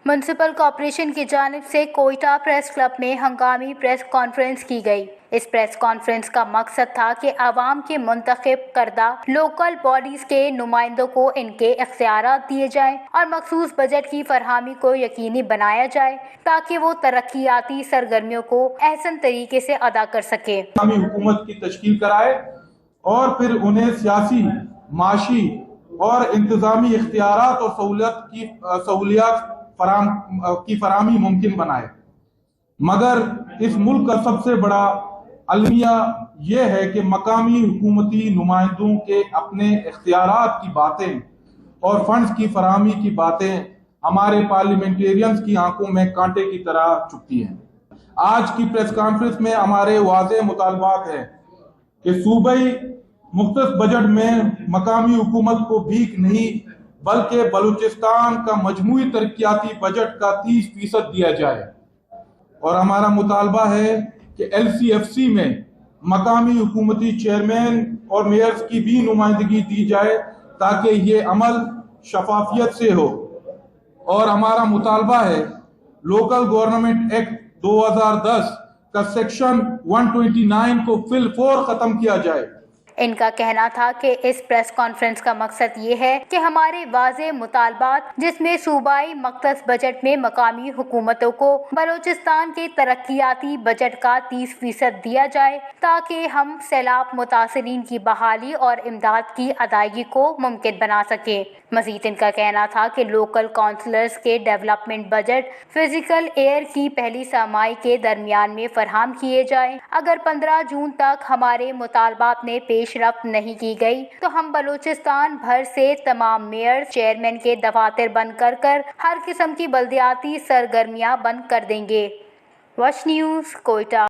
Municipal corporation की जानिब से कोयटा प्रेस क्लब में हंगामी प्रेस कॉन्फ्रेंस की गई। इस प्रेस कॉन्फ्रेंस का मकसद था कि आवाम के मुंतखब करदा लोकल बॉडीज के नुमाइंदों को इनके इख्तियारात दिए जाएं और मखसूस बजट की फरहमी को यकीनी बनाया जाए ताकि वो तरक्याती सरगर्मियों को अहसन तरीके से अदा कर सके। हुकूमत की तश्कील कराए और फिर उन्हें सियासी, माशी और इंतजामी इख्तियारात और सहूलियात की फराहमी मुमकिन बनाए। मगर इस मुल्क का सबसे बड़ा अलमिया यह है कि मकामी हुकूमती नुमाइंदों के अपने इख्तियारात की बातें और फंड्स की फराहमी की बातें हमारे पार्लियामेंटेरियंस की आंखों में कांटे की तरह चुभती हैं। आज की प्रेस कॉन्फ्रेंस में हमारे वाज़ेह मुतालबात है कि सूबाई मुख्तस बजट में मकामी हुकूमत को भीख नहीं बल्कि बलूचिस्तान का मजमूई तरक्याती बजट का 30% दिया जाए। और हमारा मुतालबा है कि LCFC में मकामी हुकूमती चेयरमैन और मेयर्स की भी नुमाइंदगी दी जाए ताकि ये अमल शफाफियत से हो। और हमारा मुतालबा है लोकल गवर्नमेंट एक्ट 2010 का सेक्शन 129 को फिलफौर खत्म किया जाए। इनका कहना था कि इस प्रेस कॉन्फ्रेंस का मकसद ये है कि हमारे वाज़ेह मुतालबात जिसमें सूबाई मख्तस बजट में मकामी हुकूमतों को बलूचिस्तान के तरक्याती बजट का 30% दिया जाए ताकि हम सैलाब मुतासरीन की बहाली और इमदाद की अदायगी को मुमकिन बना सके। मजीद इनका कहना था कि लोकल काउंसलर्स के डेवलपमेंट बजट फिजिकल एयर की पहली समाई के दरमियान में फराहम किए जाए। अगर 15 जून तक हमारे मुतालबात में पेशरफ्त नहीं की गई तो हम बलूचिस्तान भर से तमाम मेयर चेयरमैन के दफातर बंद कर हर किस्म की बल्दियाती सरगर्मियां बंद कर देंगे। वश न्यूज़, कोयटा।